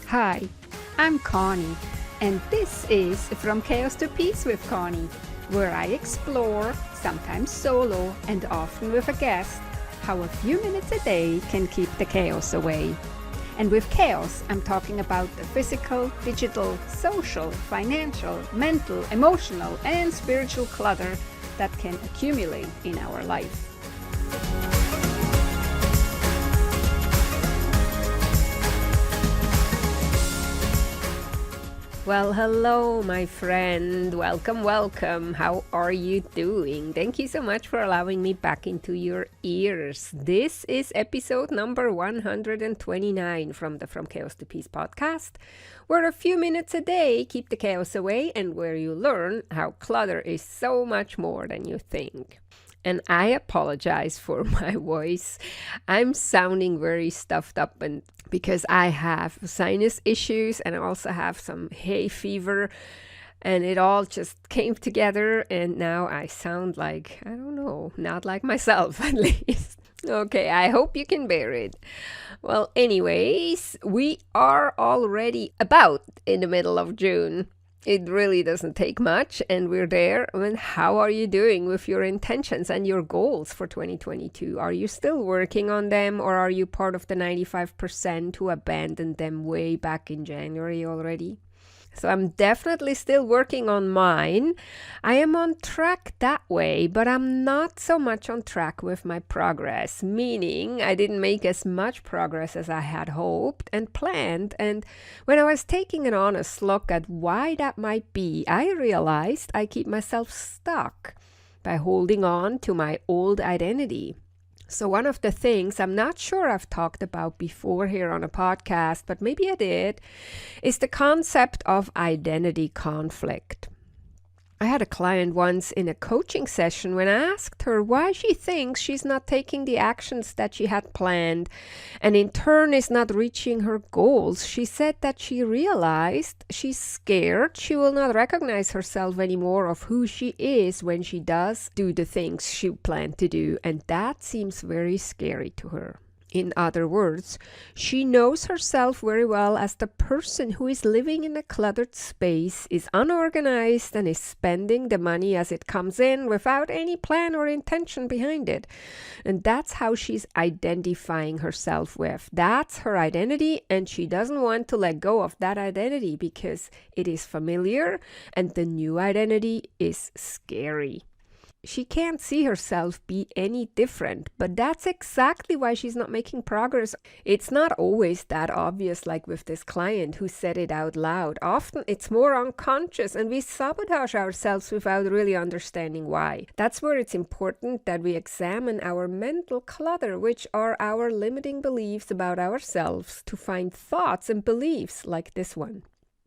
Hi, I'm Conny, and this is From Chaos to Peace with Conny, where I explore, sometimes solo and often with a guest, how a few minutes a day can keep the chaos away. And with chaos, I'm talking about the physical, digital, social, financial, mental, emotional, and spiritual clutter that can accumulate in our life. Well, hello, my friend. Welcome. How are you doing? Thank you so much for allowing me back into your ears. This is episode number 129 from the From Chaos to Peace podcast, where a few minutes a day keep the chaos away and where you learn how clutter is so much more than you think. And I apologize for my voice. I'm sounding very stuffed up and because I have sinus issues and I also have some hay fever, and it all just came together and now I sound like, I don't know, not like myself at least. Okay, I hope you can bear it. Well, anyways, we are already about in the middle of June. It really doesn't take much, and we're there. I mean, how are you doing with your intentions and your goals for 2022? Are you still working on them, or are you part of the 95% who abandoned them way back in January already? So I'm definitely still working on mine. I am on track that way, but I'm not so much on track with my progress, meaning I didn't make as much progress as I had hoped and planned. And when I was taking an honest look at why that might be, I realized I keep myself stuck by holding on to my old identity. So one of the things I'm not sure I've talked about before here on a podcast, but maybe I did, is the concept of identity conflict. I had a client once in a coaching session when I asked her why she thinks she's not taking the actions that she had planned and in turn is not reaching her goals. She said that she realized she's scared she will not recognize herself anymore of who she is when she does do the things she planned to do, and that seems very scary to her. In other words, she knows herself very well as the person who is living in a cluttered space, is unorganized, and is spending the money as it comes in without any plan or intention behind it. And that's how she's identifying herself with. That's her identity, and she doesn't want to let go of that identity because it is familiar and the new identity is scary. She can't see herself be any different, but that's exactly why she's not making progress. It's not always that obvious, like with this client who said it out loud. Often it's more unconscious and we sabotage ourselves without really understanding why. That's where it's important that we examine our mental clutter, which are our limiting beliefs about ourselves, to find thoughts and beliefs like this one.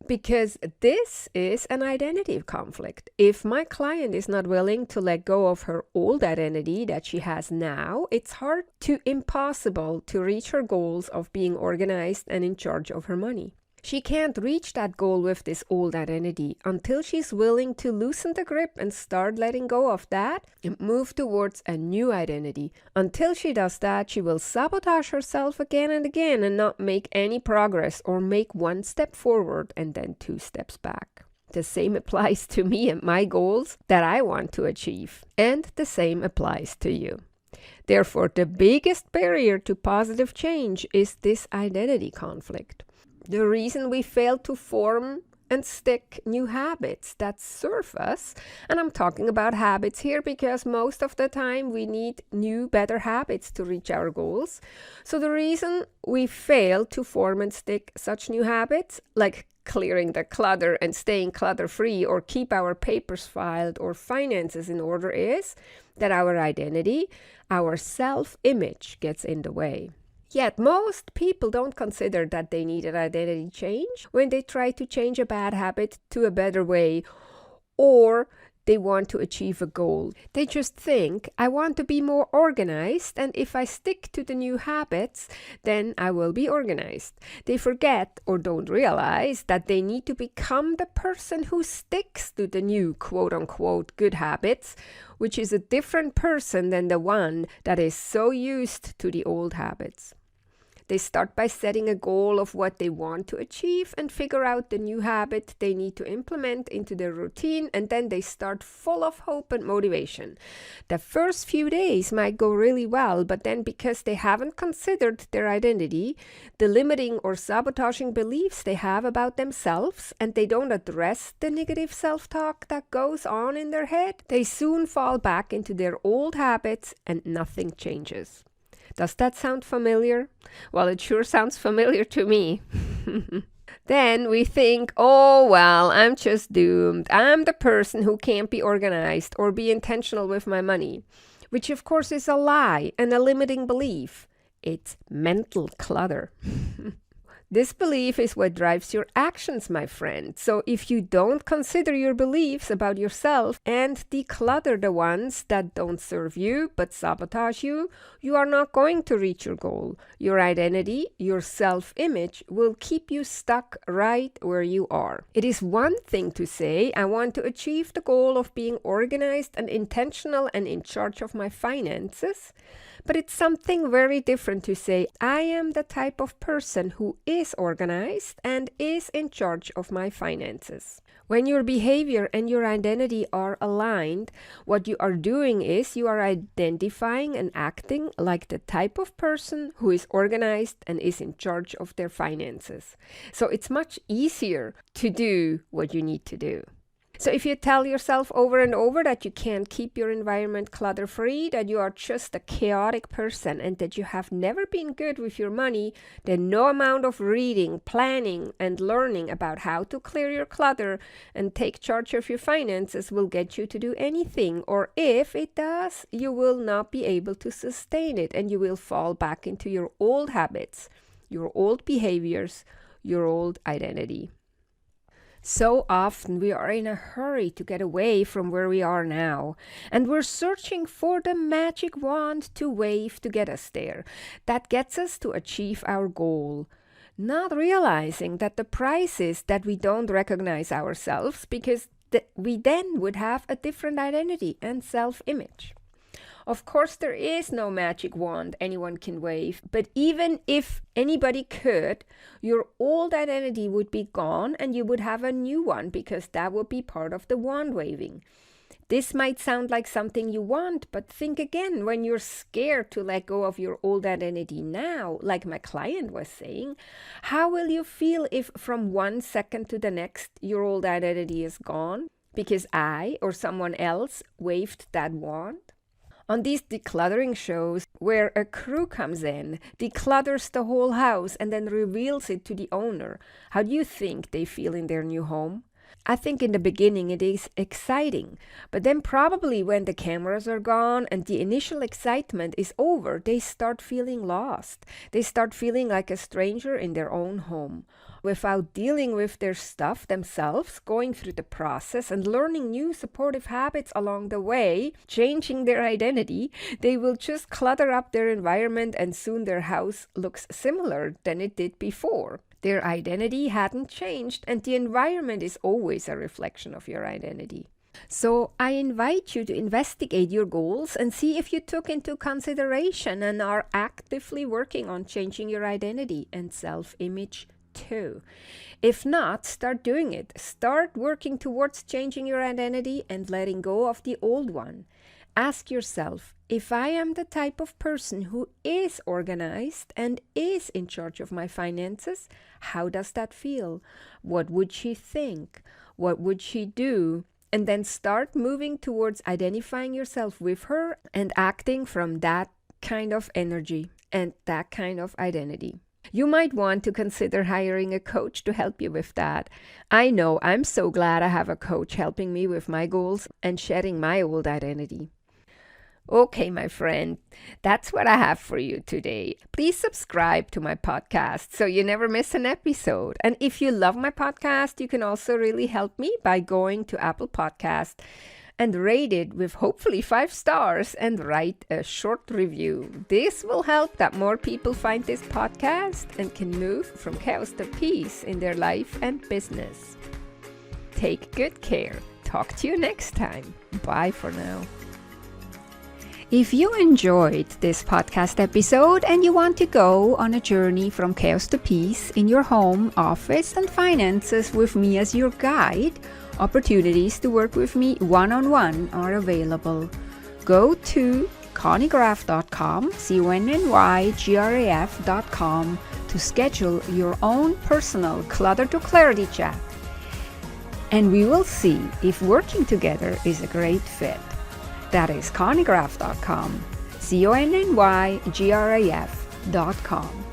Because this is an identity conflict. If my client is not willing to let go of her old identity that she has now, it's hard to impossible to reach her goals of being organized and in charge of her money. She can't reach that goal with this old identity until she's willing to loosen the grip and start letting go of that and move towards a new identity. Until she does that, she will sabotage herself again and again and not make any progress or make one step forward and then two steps back. The same applies to me and my goals that I want to achieve, and the same applies to you. Therefore, the biggest barrier to positive change is this identity conflict. The reason we fail to form and stick new habits that serve us, and I'm talking about habits here because most of the time we need new, better habits to reach our goals. So the reason we fail to form and stick such new habits, like clearing the clutter and staying clutter-free or keep our papers filed or finances in order, is that our identity, our self-image gets in the way. Yet most people don't consider that they need an identity change when they try to change a bad habit to a better way, or they want to achieve a goal. They just think, I want to be more organized, and if I stick to the new habits, then I will be organized. They forget or don't realize that they need to become the person who sticks to the new quote-unquote good habits, which is a different person than the one that is so used to the old habits. They start by setting a goal of what they want to achieve and figure out the new habit they need to implement into their routine, and then they start full of hope and motivation. The first few days might go really well, but then because they haven't considered their identity, the limiting or sabotaging beliefs they have about themselves, and they don't address the negative self-talk that goes on in their head, they soon fall back into their old habits and nothing changes. Does that sound familiar? Well, it sure sounds familiar to me. Then we think, oh, well, I'm just doomed. I'm the person who can't be organized or be intentional with my money, which of course is a lie and a limiting belief. It's mental clutter. This belief is what drives your actions, my friend. So if you don't consider your beliefs about yourself and declutter the ones that don't serve you but sabotage you, you are not going to reach your goal. Your identity, your self-image will keep you stuck right where you are. It is one thing to say, I want to achieve the goal of being organized and intentional and in charge of my finances. But it's something very different to say, I am the type of person who is organized and is in charge of my finances. When your behavior and your identity are aligned, what you are doing is you are identifying and acting like the type of person who is organized and is in charge of their finances. So it's much easier to do what you need to do. So if you tell yourself over and over that you can't keep your environment clutter-free, that you are just a chaotic person and that you have never been good with your money, then no amount of reading, planning, and learning about how to clear your clutter and take charge of your finances will get you to do anything. Or if it does, you will not be able to sustain it and you will fall back into your old habits, your old behaviors, your old identity. So often we are in a hurry to get away from where we are now, and we're searching for the magic wand to wave to get us there. That gets us to achieve our goal, not realizing that the price is that we don't recognize ourselves because we then would have a different identity and self-image. Of course, there is no magic wand anyone can wave, but even if anybody could, your old identity would be gone and you would have a new one because that would be part of the wand waving. This might sound like something you want, but think again, when you're scared to let go of your old identity now, like my client was saying, how will you feel if from one second to the next your old identity is gone because I or someone else waved that wand? On these decluttering shows, where a crew comes in, declutters the whole house and then reveals it to the owner, how do you think they feel in their new home? I think in the beginning it is exciting, but then probably when the cameras are gone and the initial excitement is over, they start feeling lost. They start feeling like a stranger in their own home. Without dealing with their stuff themselves, going through the process and learning new supportive habits along the way, changing their identity, they will just clutter up their environment and soon their house looks similar than it did before. Their identity hadn't changed and the environment is always a reflection of your identity. So I invite you to investigate your goals and see if you took into consideration and are actively working on changing your identity and self-image too. If not, start doing it. Start working towards changing your identity and letting go of the old one. Ask yourself, if I am the type of person who is organized and is in charge of my finances, how does that feel? What would she think? What would she do? And then start moving towards identifying yourself with her and acting from that kind of energy and that kind of identity. You might want to consider hiring a coach to help you with that. I know I'm so glad I have a coach helping me with my goals and shedding my old identity. Okay, my friend, that's what I have for you today. Please subscribe to my podcast so you never miss an episode. And if you love my podcast, you can also really help me by going to Apple Podcast and rate it with hopefully 5 stars and write a short review. This will help that more people find this podcast and can move from chaos to peace in their life and business. Take good care. Talk to you next time. Bye for now. If you enjoyed this podcast episode and you want to go on a journey from chaos to peace in your home, office, and finances with me as your guide, opportunities to work with me one-on-one are available. Go to connygraf.com, CONNYGRAF.com to schedule your own personal Clutter to Clarity chat. And we will see if working together is a great fit. That is connygraf.com, CONNYGRAF.com.